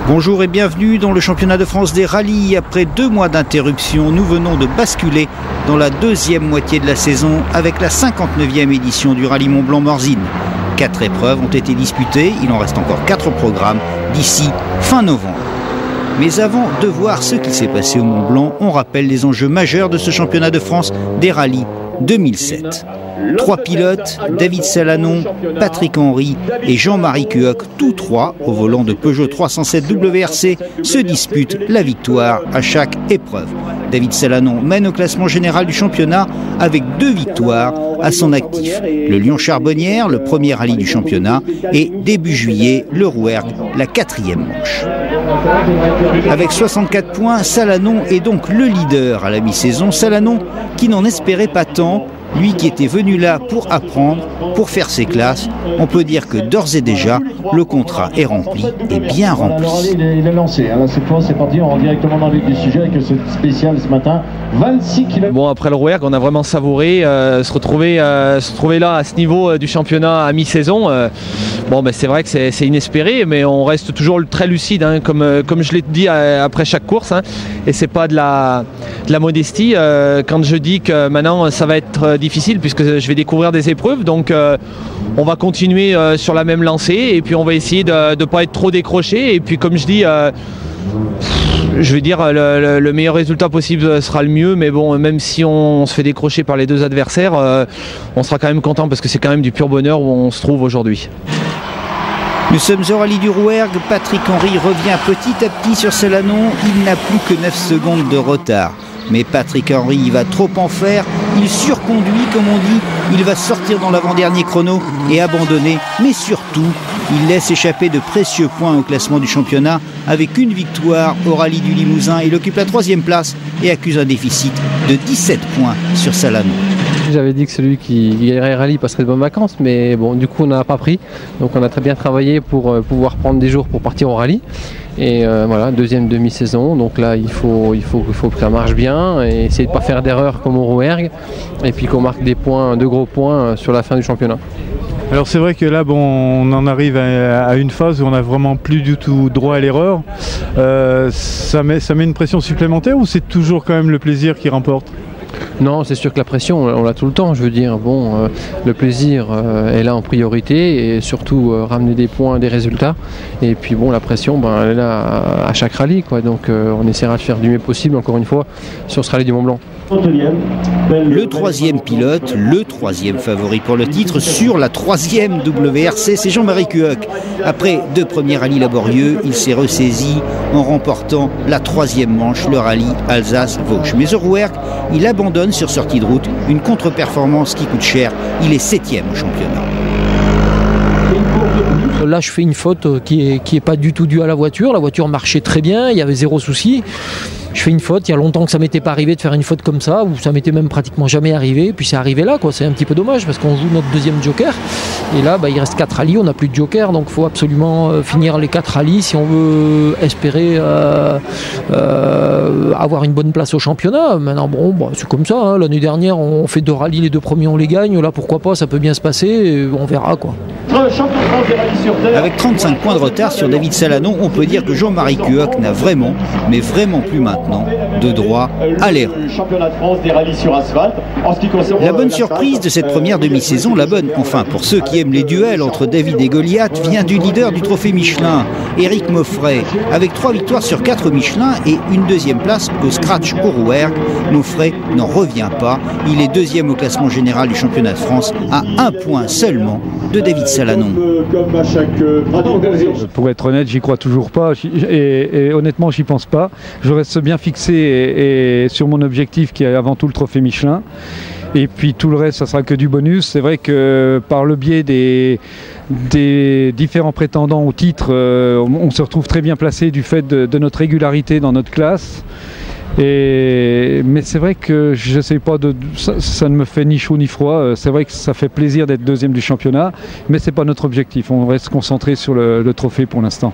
Bonjour et bienvenue dans le championnat de France des rallyes. Après 2 mois d'interruption, nous venons de basculer dans la deuxième moitié de la saison avec la 59e édition du rallye Mont-Blanc-Morzine. 4 épreuves ont été disputées, il en reste encore 4 au programme d'ici fin novembre. Mais avant de voir ce qui s'est passé au Mont-Blanc, on rappelle les enjeux majeurs de ce championnat de France des rallyes 2007. 3 pilotes, David Salanon, Patrick Henry et Jean-Marie Cuoc, tous 3 au volant de Peugeot 307 WRC, se disputent la victoire à chaque épreuve. David Salanon mène au classement général du championnat avec 2 victoires à son actif. Le Lyon-Charbonnières, le premier rallye du championnat, et début juillet, le Rouergue, la 4e manche. Avec 64 points, Salanon est donc le leader à la mi-saison. Salanon qui n'en espérait pas tant. Lui qui était venu là pour apprendre, pour faire ses classes, on peut dire que d'ores et déjà, le contrat est rempli et bien rempli. Il est lancé, là, cette fois c'est parti, on rentre directement dans le vif du sujet avec ce spécial ce matin, 26 km. Bon, après le Rouergue, on a vraiment savouré, se retrouver là à ce niveau du championnat à mi-saison. Bon, ben, c'est vrai que c'est inespéré, mais on reste toujours très lucide, hein, comme je l'ai dit après chaque course, hein, et c'est pas de la modestie quand je dis que maintenant ça va être difficile puisque je vais découvrir des épreuves, donc on va continuer sur la même lancée et puis on va essayer de ne pas être trop décroché, et puis comme je dis, je vais dire le meilleur résultat possible sera le mieux, mais bon, même si on se fait décrocher par les 2 adversaires, on sera quand même content parce que c'est quand même du pur bonheur où on se trouve aujourd'hui. Nous sommes au rallye du Rouergue, Patrick Henry revient petit à petit sur Salanon, il n'a plus que 9 secondes de retard. Mais Patrick Henry va trop en faire, il surconduit comme on dit, il va sortir dans l'avant-dernier chrono et abandonner, mais surtout, il laisse échapper de précieux points au classement du championnat avec une victoire au rallye du Limousin. Il occupe la 3e place et accuse un déficit de 17 points sur Salanon. J'avais dit que celui qui gagnerait rallye passerait de bonnes vacances, mais bon, du coup on n'a pas pris, donc on a très bien travaillé pour pouvoir prendre des jours pour partir au rallye. Et voilà, 2e demi-saison, donc là il faut que ça marche bien et essayer de ne pas faire d'erreur comme au Rouergue, et puis qu'on marque des points, 2 gros points sur la fin du championnat. Alors c'est vrai que là bon, on en arrive à une phase où on n'a vraiment plus du tout droit à l'erreur. Ça met une pression supplémentaire ou c'est toujours quand même le plaisir qui remporte ? Non, c'est sûr que la pression, on l'a tout le temps, je veux dire. Bon, le plaisir est là en priorité et surtout ramener des points, des résultats. Et puis bon, la pression, ben, elle est là à chaque rallye, quoi. Donc on essaiera de faire du mieux possible, encore une fois, sur ce rallye du Mont-Blanc. Le 3e pilote, le 3e favori pour le titre sur la 3e WRC, c'est Jean-Marie Cuoc. Après 2 premiers rallyes laborieux, il s'est ressaisi en remportant la 3e manche, le rallye Alsace-Vosges. Mais au Rouergue, il abandonne sur sortie de route, une contre-performance qui coûte cher. Il est 7e au championnat. Là, je fais une faute qui est pas du tout due à la voiture. La voiture marchait très bien, il y avait 0 souci. Je fais une faute, il y a longtemps que ça m'était pas arrivé de faire une faute comme ça, ou ça m'était même pratiquement jamais arrivé, puis c'est arrivé là, quoi. C'est un petit peu dommage parce qu'on joue notre 2e joker, et là il reste 4 rallyes, on n'a plus de joker, donc il faut absolument finir les 4 rallyes si on veut espérer avoir une bonne place au championnat. Maintenant bon, c'est comme ça, hein. L'année dernière on fait 2 rallyes, les 2 premiers on les gagne, là pourquoi pas, ça peut bien se passer, on verra, quoi. Avec 35 points de retard sur David Salanon, on peut dire que Jean-Marie Cuoc n'a vraiment, mais vraiment plus maintenant, de droit à l'erreur. La bonne surprise de cette première demi-saison, enfin pour ceux qui aiment les duels entre David et Goliath, vient du leader du trophée Michelin, Éric Maufray, avec 3 victoires sur 4 Michelin et une 2e place au scratch au Rouergue. Maufray n'en revient pas, il est 2e au classement général du championnat de France, à 1 point seulement de David Salanon. Pour être honnête, j'y crois toujours pas et honnêtement j'y pense pas. Je reste bien fixé et sur mon objectif qui est avant tout le trophée Michelin. Et puis tout le reste, ça sera que du bonus. C'est vrai que par le biais des différents prétendants au titre, on se retrouve très bien placé du fait de notre régularité dans notre classe. Mais c'est vrai que je sais pas, ça ne me fait ni chaud ni froid. C'est vrai que ça fait plaisir d'être deuxième du championnat, mais c'est pas notre objectif. On reste concentré sur le trophée pour l'instant.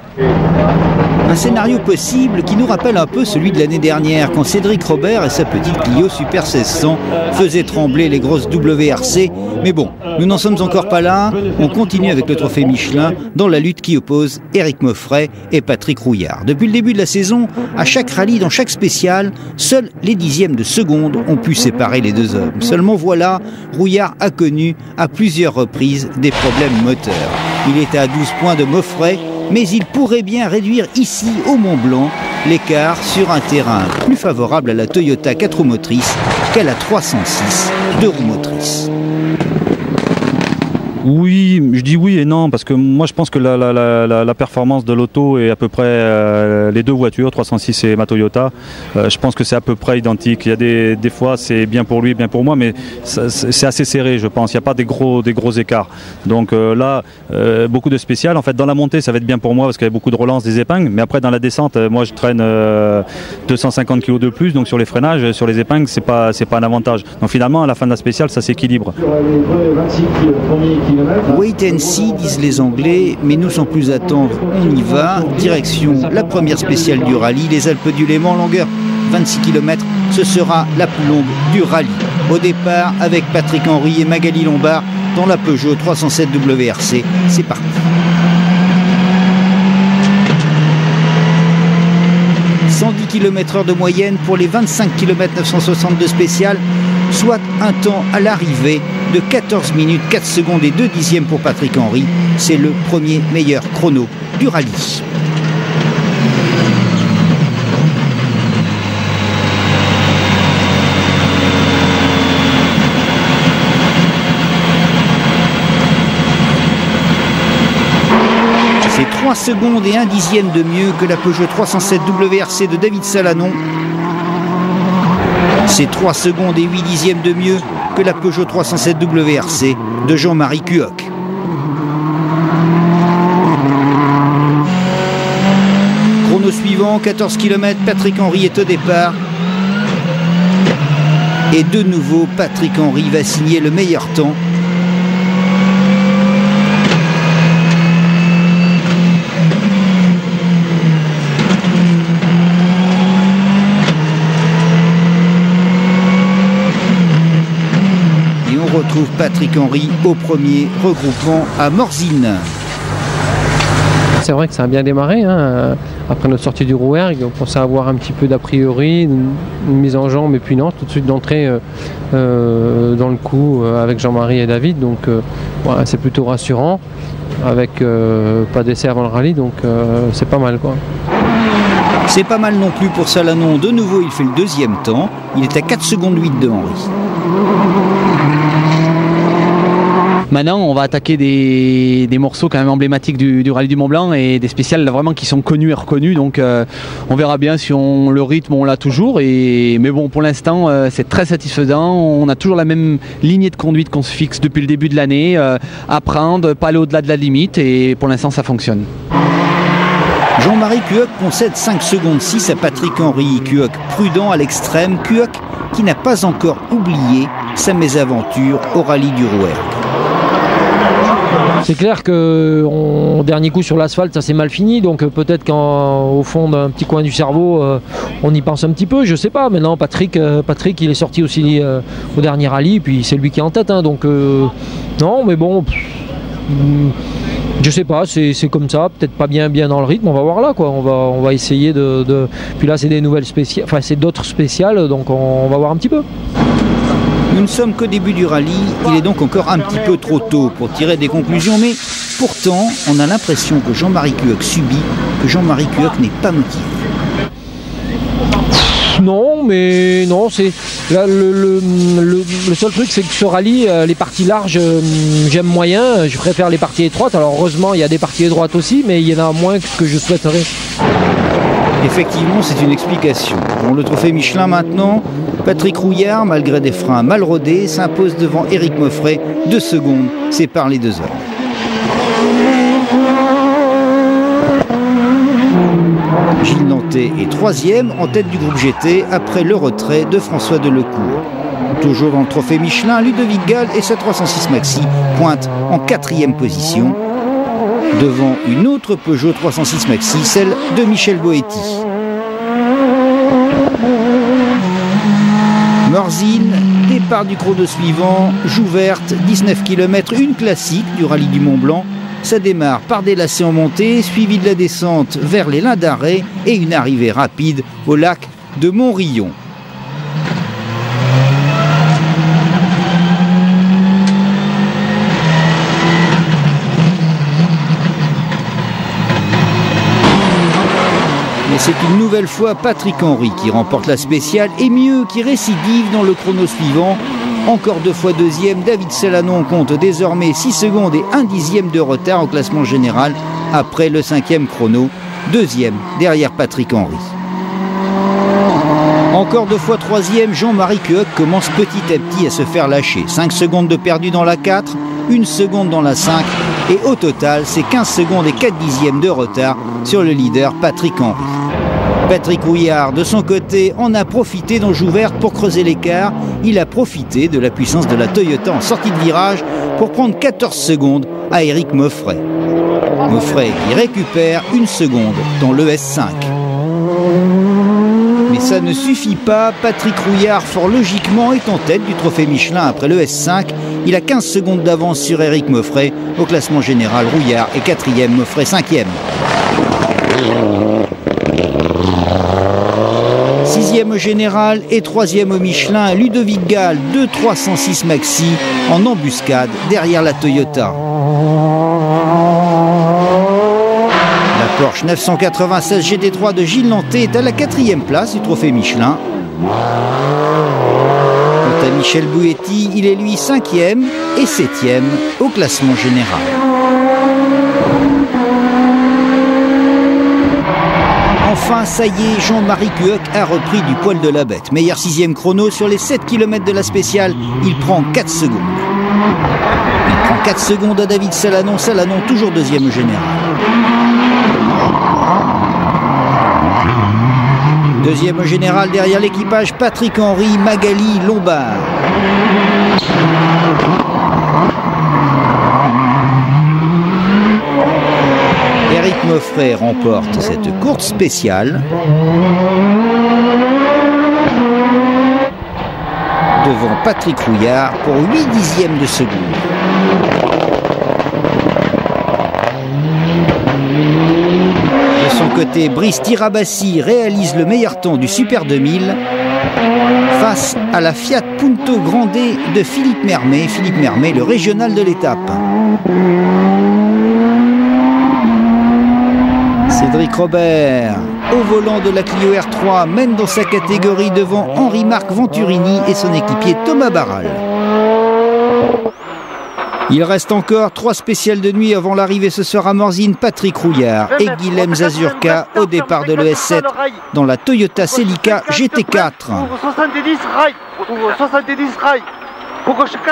Un scénario possible qui nous rappelle un peu celui de l'année dernière, quand Cédric Robert et sa petite Clio Super 1600 faisaient trembler les grosses WRC. Mais bon, nous n'en sommes encore pas là. On continue avec le trophée Michelin dans la lutte qui oppose Éric Moffret et Patrick Rouillard. Depuis le début de la saison, à chaque rallye, dans chaque spécial, seuls les dixièmes de seconde ont pu séparer les deux hommes. Seulement voilà, Rouillard a connu à plusieurs reprises des problèmes moteurs. Il était à 12 points de Moffret, mais il pourrait bien réduire ici, au Mont-Blanc, l'écart sur un terrain plus favorable à la Toyota 4 roues motrices qu'à la 306 2 roues motrices. Oui, je dis oui et non, parce que moi je pense que la performance de l'auto est à peu près, les deux voitures, 306 et ma Toyota, je pense que c'est à peu près identique. Il y a des fois c'est bien pour lui, bien pour moi, mais c'est assez serré je pense, il n'y a pas des gros écarts. Donc là, beaucoup de spécial. En fait dans la montée ça va être bien pour moi parce qu'il y a beaucoup de relance des épingles, mais après dans la descente, moi je traîne 250 kg de plus, donc sur les freinages, sur les épingles, c'est pas un avantage. Donc finalement à la fin de la spéciale ça s'équilibre. Wait and see, disent les Anglais, mais nous sans plus attendre, on y va. Direction la première spéciale du rallye, les Alpes du Léman, longueur 26 km. Ce sera la plus longue du rallye. Au départ, avec Patrick Henry et Magali Lombard dans la Peugeot 307 WRC. C'est parti. « 110 km/h de moyenne pour les 25 km 962 spéciales, soit un temps à l'arrivée de 14 minutes 4 secondes et 2 dixièmes pour Patrick Henry. C'est le premier meilleur chrono du rallye. C'est 3 secondes et 1 dixième de mieux que la Peugeot 307 WRC de David Salanon. C'est 3 secondes et 8 dixièmes de mieux que la Peugeot 307 WRC de Jean-Marie Cuoc. Chrono suivant, 14 km, Patrick Henry est au départ. Et de nouveau, Patrick Henry va signer le meilleur temps. On retrouve Patrick Henry au premier regroupement à Morzine. C'est vrai que ça a bien démarré. Après notre sortie du Rouergue, on pensait avoir un petit peu d'a priori, une mise en jambe, et puis non, tout de suite d'entrer dans le coup avec Jean-Marie et David. Donc voilà, c'est plutôt rassurant, avec pas d'essai avant le rallye, donc c'est pas mal, quoi. C'est pas mal non plus pour Salanon. De nouveau, il fait le deuxième temps. Il est à 4 secondes 8 de Henry. Maintenant, on va attaquer des morceaux quand même emblématiques du rallye du Mont-Blanc et des spéciales là, vraiment qui sont connus et reconnus. Donc on verra bien si le rythme on l'a toujours. Mais bon, pour l'instant, c'est très satisfaisant. On a toujours la même lignée de conduite qu'on se fixe depuis le début de l'année. Apprendre, pas aller au-delà de la limite, et pour l'instant ça fonctionne. Jean-Marie Cuoc concède 5 secondes 6 à Patrick Henry. Cuoc prudent à l'extrême. Cuoc qui n'a pas encore oublié sa mésaventure au rallye du Rouergue. C'est clair qu'au dernier coup sur l'asphalte, ça s'est mal fini, donc peut-être qu'au fond d'un petit coin du cerveau, on y pense un petit peu, je sais pas. Mais non, Patrick il est sorti aussi au dernier rallye, puis c'est lui qui est en tête, donc non, mais bon, je sais pas, c'est comme ça, peut-être pas bien dans le rythme, on va voir là, quoi. On va essayer de... Puis là, c'est des nouvelles spéciales, enfin c'est d'autres spéciales, donc on va voir un petit peu. Nous ne sommes qu'au début du rallye, il est donc encore un petit peu trop tôt pour tirer des conclusions, mais pourtant, on a l'impression que Jean-Marie Cuoc subit, que Jean-Marie Cuoc n'est pas motivé. Non, mais non, c'est là, le seul truc, c'est que ce rallye, les parties larges, j'aime moyen, je préfère les parties étroites. Alors heureusement, il y a des parties étroites aussi, mais il y en a moins que ce que je souhaiterais. Effectivement, c'est une explication. Bon, le trophée Michelin maintenant, Patrick Rouillard, malgré des freins mal rodés, s'impose devant Éric Moffret. 2 secondes séparent les 2 hommes. Gilles Nantais est 3e en tête du groupe GT après le retrait de François Delecourt. Toujours dans le trophée Michelin, Ludovic Gall et sa 306 Maxi pointent en 4e position devant une autre Peugeot 306 Maxi, celle de Michel Boetti. Morzine, départ du chrono suivant, Jouverte, 19 km, une classique du rallye du Mont Blanc. Ça démarre par des lacets en montée, suivi de la descente vers les Lins d'Arrêt et une arrivée rapide au lac de Montrillon. Mais c'est une nouvelle fois Patrick Henry qui remporte la spéciale et mieux qui récidive dans le chrono suivant. Encore 2 fois 2e, David Selanon compte désormais 6 secondes et 1 dixième de retard au classement général après le 5e chrono, 2e derrière Patrick Henry. Encore 2 fois 3e, Jean-Marie Queuc commence petit à petit à se faire lâcher. 5 secondes de perdu dans la 4, 1 seconde dans la 5 et au total c'est 15 secondes et 4 dixièmes de retard sur le leader Patrick Henry. Patrick Rouillard, de son côté, en a profité dans Jouverte pour creuser l'écart. Il a profité de la puissance de la Toyota en sortie de virage pour prendre 14 secondes à Éric Moffret. Moffret qui récupère 1 seconde dans le S5. Mais ça ne suffit pas. Patrick Rouillard, fort logiquement, est en tête du trophée Michelin après le S5. Il a 15 secondes d'avance sur Éric Moffret. Au classement général, Rouillard est 4e, Moffret 5e. 6e au général et 3e au Michelin, Ludovic Gall, 2.306 Maxi en embuscade derrière la Toyota. La Porsche 996 GT3 de Gilles Nantais est à la 4e place du trophée Michelin. Quant à Michel Boetti, il est lui 5e et 7e au classement général. Enfin, ça y est, Jean-Marie Queuc a repris du poil de la bête. Meilleur 6e chrono sur les 7 km de la spéciale, il prend 4 secondes. Il prend 4 secondes à David Selanon, Selanon toujours 2e au général. 2e au général derrière l'équipage Patrick Henry, Magali, Lombard. Éric Moffret remporte cette course spéciale devant Patrick Rouillard pour 8 dixièmes de seconde. De son côté, Brice Tirabassi réalise le meilleur temps du Super 2000 face à la Fiat Punto Grande de Philippe Mermet. Philippe Mermet, le régional de l'étape. Cédric Robert, au volant de la Clio R3, mène dans sa catégorie devant Henri-Marc Venturini et son équipier Thomas Barral. Il reste encore 3 spéciales de nuit avant l'arrivée ce soir à Morzine. Patrick Rouillard et Guilhem Zazurka au départ de l'ES7 dans la Toyota Celica GT4.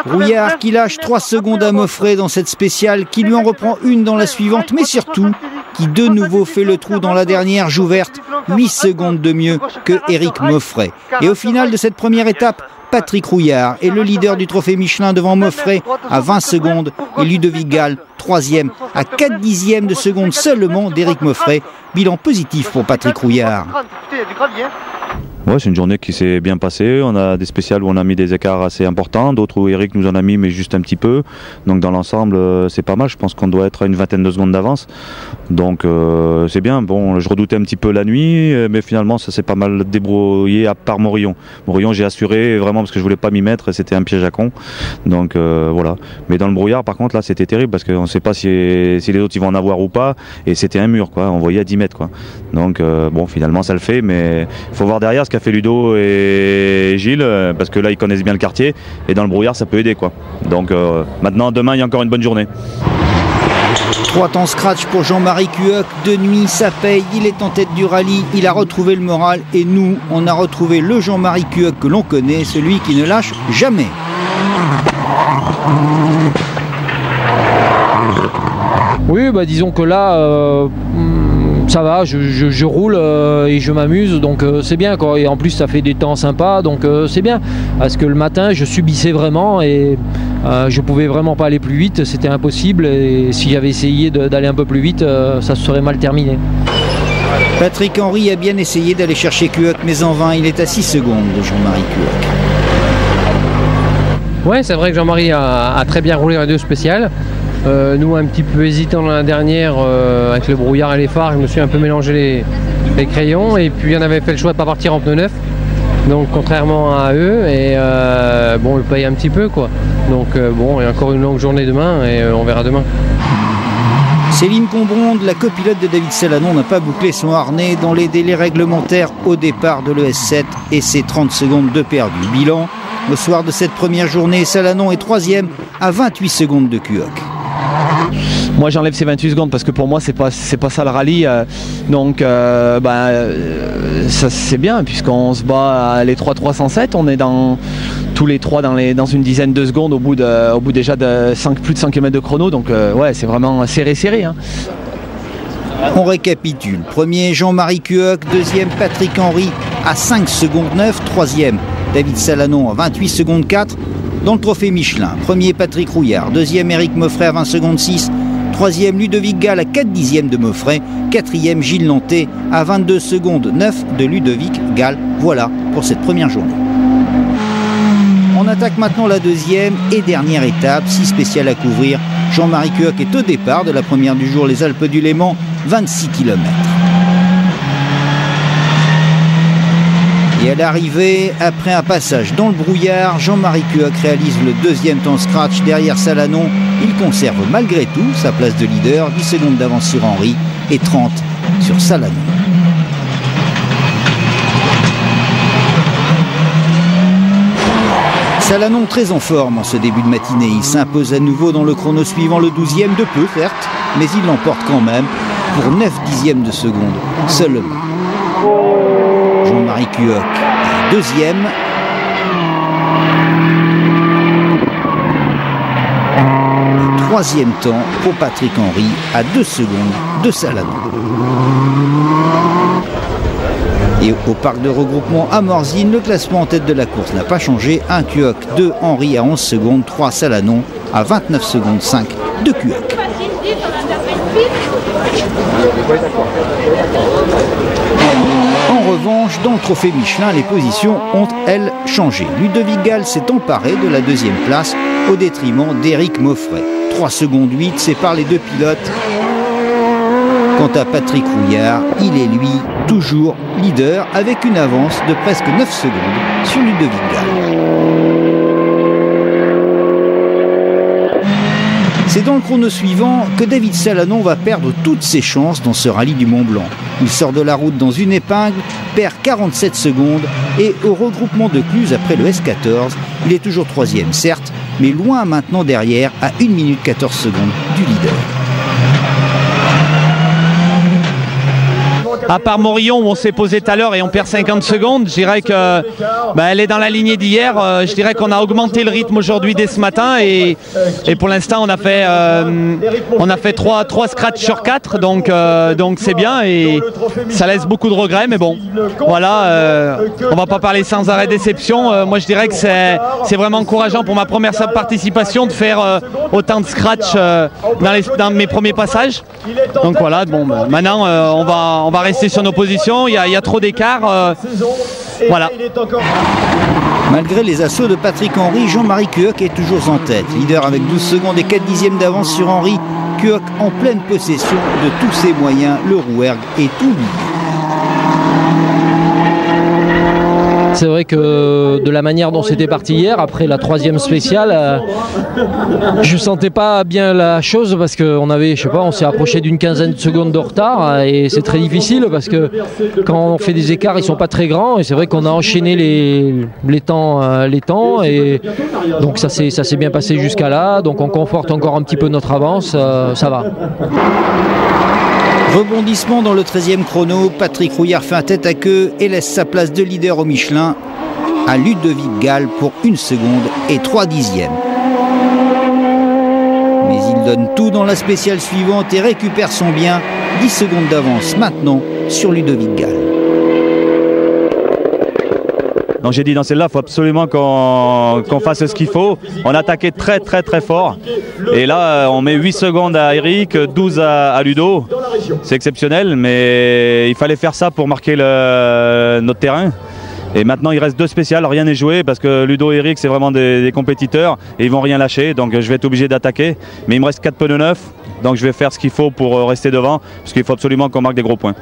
Rouillard qui lâche 3 secondes à Moffret dans cette spéciale, qui lui en reprend une dans la suivante, mais surtout qui de nouveau fait le trou dans la dernière Jouverte, 8 secondes de mieux que Éric Moffret. Et au final de cette première étape, Patrick Rouillard est le leader du trophée Michelin devant Moffret à 20 secondes et Ludovic Gall, 3e, à 4 dixièmes de seconde seulement d'Éric Moffret. Bilan positif pour Patrick Rouillard. Ouais, c'est une journée qui s'est bien passée. On a des spéciales où on a mis des écarts assez importants, d'autres où Eric nous en a mis mais juste un petit peu. Donc dans l'ensemble, c'est pas mal. Je pense qu'on doit être à une vingtaine de secondes d'avance. Donc c'est bien. Bon, je redoutais un petit peu la nuit, mais finalement ça s'est pas mal débrouillé à part Morillon. Morillon, j'ai assuré vraiment parce que je voulais pas m'y mettre et c'était un piège à con. Donc voilà. Mais dans le brouillard, par contre, là, c'était terrible parce qu'on ne sait pas si les autres ils vont en avoir ou pas. Et c'était un mur, quoi. On voyait à 10 mètres, quoi. Donc bon, finalement ça le fait, mais il faut voir derrière ce qu'a fait Ludo et Gilles, parce que là ils connaissent bien le quartier et dans le brouillard ça peut aider, quoi. Donc maintenant, demain il y a encore une bonne journée. 3 temps scratch pour Jean-Marie Cuoc. De nuit, ça paye. Il est en tête du rallye. Il a retrouvé le moral. Et nous, on a retrouvé le Jean-Marie Cuoc que l'on connaît, celui qui ne lâche jamais. Oui, bah disons que là, ça va, je roule et je m'amuse, donc c'est bien quoi. Et en plus ça fait des temps sympas, donc c'est bien. Parce que le matin je subissais vraiment et je pouvais vraiment pas aller plus vite, c'était impossible. Et si j'avais essayé d'aller un peu plus vite, ça se serait mal terminé. Patrick Henry a bien essayé d'aller chercher Cuoc, mais en vain. Il est à 6 secondes de Jean-Marie Cuoc. Ouais, c'est vrai que Jean-Marie a très bien roulé Radio Spécial. Nous, un petit peu hésitant dans la dernière, avec le brouillard et les phares, je me suis un peu mélangé les crayons. Et puis on avait fait le choix de ne pas partir en pneu neuf, donc contrairement à eux. Et bon, on le paye un petit peu quoi. Donc bon, il y a encore une longue journée demain et on verra demain. Céline Combronde, la copilote de David Salanon, n'a pas bouclé son harnais dans les délais réglementaires au départ de l'ES7 et ses 30 secondes de perdu. Bilan, au soir de cette première journée, Salanon est 3e à 28 secondes de Cuoc. Moi j'enlève ces 28 secondes parce que pour moi c'est pas ça le rallye, donc ça c'est bien puisqu'on se bat à les 307, on est tous les trois dans une dizaine de secondes au bout déjà de plus de 5 km de chrono, donc ouais, c'est vraiment serré hein. On récapitule. Premier Jean-Marie Cuoc, deuxième Patrick Henry à 5 secondes 9, troisième David Salanon à 28 secondes 4 dans le trophée Michelin. Premier Patrick Rouillard, deuxième Éric Moffret à 20 secondes 6, troisième Ludovic Gall à 4 dixièmes de Moffret, quatrième Gilles Lanté à 22 secondes 9 de Ludovic Gall. Voilà pour cette première journée. On attaque maintenant la deuxième et dernière étape, si spéciale à couvrir. Jean-Marie Cuoc est au départ de la première du jour, les Alpes du Léman, 26 km. Et à l'arrivée, après un passage dans le brouillard, Jean-Marie Cuoc réalise le deuxième temps scratch derrière Salanon. Il conserve malgré tout sa place de leader, 10 secondes d'avance sur Henry et 30 sur Salanon. Salanon très en forme en ce début de matinée. Il s'impose à nouveau dans le chrono suivant, le 12e de peu certes, mais il l'emporte quand même pour 9 dixièmes de seconde seulement. Jean-Marie Cuoc est deuxième. Et troisième temps pour Patrick Henry à 2 secondes de Salanon. Et au parc de regroupement à Morzine, le classement en tête de la course n'a pas changé. 1 Cuoc, 2 Henry à 11 secondes, 3 Salanon à 29 secondes 5 de Cuoc. En revanche, dans le trophée Michelin, les positions ont, elles, changé. Ludovic Gall s'est emparé de la deuxième place au détriment d'Éric Moffret. 3 secondes 8 séparent les deux pilotes. Quant à Patrick Rouillard, il est lui toujours leader avec une avance de presque 9 secondes sur Ludovic Gall. C'est dans le chrono suivant que David Salanon va perdre toutes ses chances dans ce rallye du Mont Blanc. Il sort de la route dans une épingle, perd 47 secondes et au regroupement de Cluse après le S14, il est toujours troisième certes, mais loin maintenant derrière à 1 minute 14 secondes du leader. À part Morillon où on s'est posé tout à l'heure et on perd 50 secondes, je dirais que elle est dans la lignée d'hier. Je dirais qu'on a augmenté le rythme aujourd'hui dès ce matin et pour l'instant on a fait 3 scratchs sur 4, donc c'est bien et ça laisse beaucoup de regrets, mais bon voilà, on va pas parler sans arrêt déception. Moi je dirais que c'est vraiment encourageant pour ma première participation de faire autant de scratchs dans mes premiers passages. Donc voilà, bon maintenant on va rester sur nos positions, il y a trop d'écart, voilà. Malgré les assauts de Patrick Henry, Jean-Marie Cuoc est toujours en tête. Leader avec 12 secondes et 4 dixièmes d'avance sur Henry. Cuoc en pleine possession de tous ses moyens, le Rouergue est tout libre. C'est vrai que de la manière dont c'était parti hier, après la 3e spéciale, je sentais pas bien la chose parce qu'on avait, je sais pas, on s'est approché d'une quinzaine de secondes de retard et c'est très difficile parce que quand on fait des écarts, ils sont pas très grands et c'est vrai qu'on a enchaîné les temps et donc ça s'est bien passé jusqu'à là, donc on conforte encore un petit peu notre avance, ça va. Rebondissement dans le 13e chrono, Patrick Rouillard fait un tête-à-queue et laisse sa place de leader au Michelin à Ludovic Gall pour 1 seconde et 3 dixièmes. Mais il donne tout dans la spéciale suivante et récupère son bien, 10 secondes d'avance maintenant sur Ludovic Gall. Donc j'ai dit dans celle-là, il faut absolument qu'on fasse ce qu'il faut. On a attaqué très très très fort. Et là, on met 8 secondes à Eric, 12 à Ludo. C'est exceptionnel, mais il fallait faire ça pour marquer notre terrain. Et maintenant, il reste 2 spéciales, rien n'est joué parce que Ludo et Eric, c'est vraiment des compétiteurs et ils vont rien lâcher. Donc je vais être obligé d'attaquer. Mais il me reste 4 pneus neufs, donc je vais faire ce qu'il faut pour rester devant parce qu'il faut absolument qu'on marque des gros points.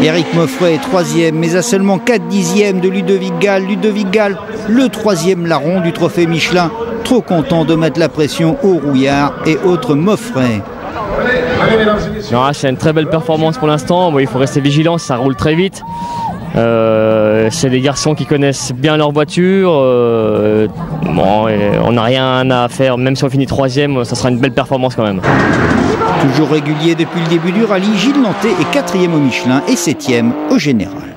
Éric Moffret est 3e, mais à seulement 4 dixièmes de Ludovic Gall. Ludovic Gall, le 3e larron du trophée Michelin, trop content de mettre la pression aux Rouillard et autres Moffret. C'est une très belle performance pour l'instant. Bon, il faut rester vigilant, ça roule très vite. C'est des garçons qui connaissent bien leur voiture. On n'a rien à faire, même si on finit 3e, ça sera une belle performance quand même. Toujours régulier depuis le début du rallye, Gilles Nantais est 4e au Michelin et 7e au général.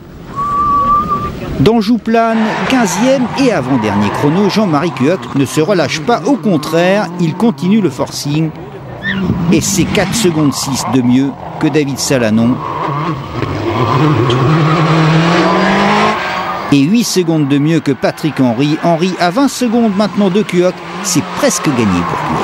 Dans Jouplane, 15e et avant-dernier chrono, Jean-Marie Cuoc ne se relâche pas, au contraire, il continue le forcing et c'est 4 secondes 6 de mieux que David Salanon. Et 8 secondes de mieux que Patrick Henry. Henry à 20 secondes maintenant de Cuoc, c'est presque gagné pour Cuoc.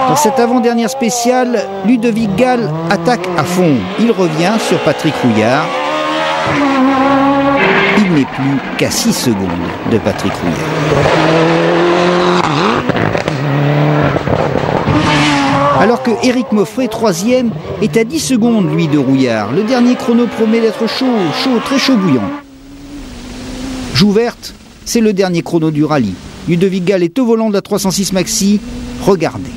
Dans cette avant-dernière spéciale, Ludovic Gall attaque à fond. Il revient sur Patrick Rouillard. Il n'est plus qu'à 6 secondes de Patrick Rouillard. Alors que Éric Moffret, 3e, est à 10 secondes, lui, de Rouillard. Le dernier chrono promet d'être chaud, très chaud bouillant. Joue verte, c'est le dernier chrono du rallye. Ludovic Gall est au volant de la 306 Maxi. Regardez.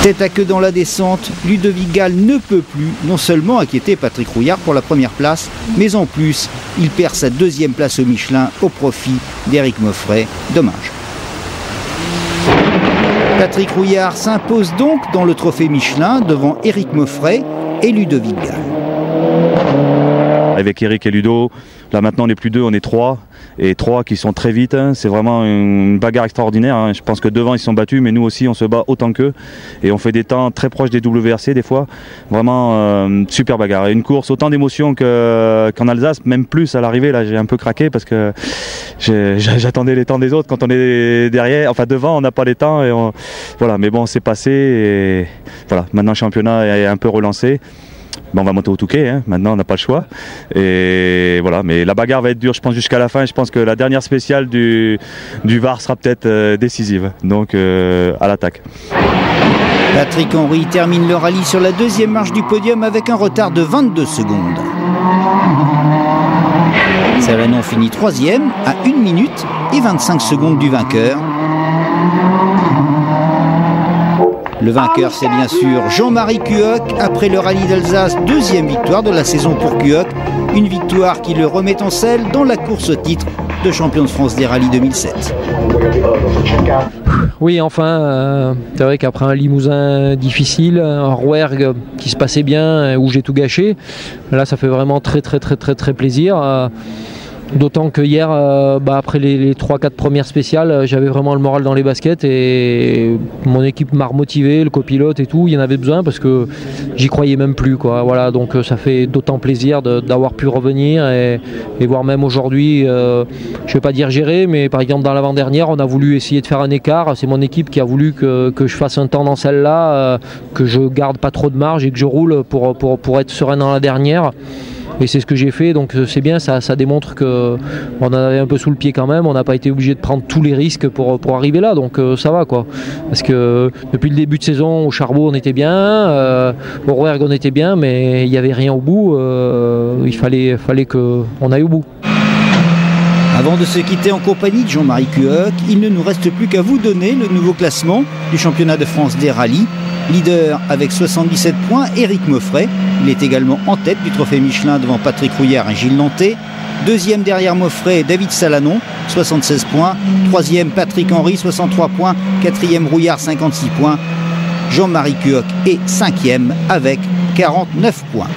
Tête à queue dans la descente, Ludovic Gall ne peut plus non seulement inquiéter Patrick Rouillard pour la première place, mais en plus, il perd sa 2e place au Michelin au profit d'Éric Moffret. Dommage. Patrick Rouillard s'impose donc dans le trophée Michelin devant Éric Moffret et Ludovic Gall. Avec Eric et Ludo, là maintenant on n'est plus 2, on est 3. Et 3 qui sont très vite, hein. C'est vraiment une bagarre extraordinaire, hein. Je pense que devant ils se sont battus, mais nous aussi on se bat autant qu'eux. Et on fait des temps très proches des WRC des fois. Vraiment super bagarre. Et une course autant d'émotions qu'en Alsace, même plus à l'arrivée. Là j'ai un peu craqué parce que j'attendais les temps des autres. Quand on est derrière, enfin devant, on n'a pas les temps. Et voilà. Mais bon, c'est passé. Et voilà. Maintenant le championnat est un peu relancé. Ben on va monter au Touquet, hein. Maintenant on n'a pas le choix. Et voilà, mais la bagarre va être dure, je pense, jusqu'à la fin. Je pense que la dernière spéciale du Var sera peut-être décisive. Donc à l'attaque. Patrick Henry termine le rallye sur la 2e marche du podium avec un retard de 22 secondes. Salanon finit 3e à 1 minute et 25 secondes du vainqueur. Le vainqueur, c'est bien sûr Jean-Marie Cuoc. Après le rallye d'Alsace, 2e victoire de la saison pour Cuoc. Une victoire qui le remet en selle dans la course au titre de champion de France des rallyes 2007. Oui, enfin, c'est vrai qu'après un Limousin difficile, un Rouergue qui se passait bien, où j'ai tout gâché, là ça fait vraiment très plaisir. D'autant que hier, après les 3-4 premières spéciales, j'avais vraiment le moral dans les baskets et mon équipe m'a remotivé, le copilote et tout, il y en avait besoin parce que j'y croyais même plus, quoi. Voilà, donc ça fait d'autant plaisir d'avoir pu revenir et voir même aujourd'hui, je ne vais pas dire gérer, mais par exemple dans l'avant-dernière, on a voulu essayer de faire un écart. C'est mon équipe qui a voulu que je fasse un temps dans celle-là, que je garde pas trop de marge et que je roule pour être serein dans la dernière. et c'est ce que j'ai fait, donc c'est bien, ça démontre qu'on en avait un peu sous le pied quand même, on n'a pas été obligé de prendre tous les risques pour arriver là, donc ça va quoi. Parce que depuis le début de saison, au Charbot on était bien, au Rouergue on était bien, mais il n'y avait rien au bout, il fallait qu'on aille au bout. Avant de se quitter en compagnie de Jean-Marie Cuoc, il ne nous reste plus qu'à vous donner le nouveau classement du championnat de France des rallyes. Leader avec 77 points, Éric Moffret. Il est également en tête du trophée Michelin devant Patrick Rouillard et Gilles Nantais. Deuxième derrière Moffret, David Salanon, 76 points. Troisième, Patrick Henry, 63 points. Quatrième, Rouillard, 56 points. Jean-Marie Cuoc est cinquième avec 49 points.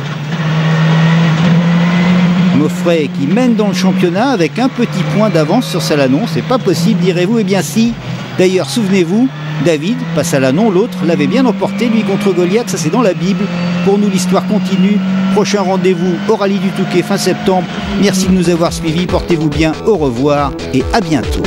Moffret qui mène dans le championnat avec un petit point d'avance sur Salanon. C'est pas possible, direz-vous. Eh bien si. D'ailleurs, souvenez-vous, David, pas Salanon, l'autre, l'avait bien emporté, lui, contre Goliath. Ça, c'est dans la Bible. Pour nous, l'histoire continue. Prochain rendez-vous au Rallye du Touquet fin septembre. Merci de nous avoir suivis. Portez-vous bien. Au revoir et à bientôt.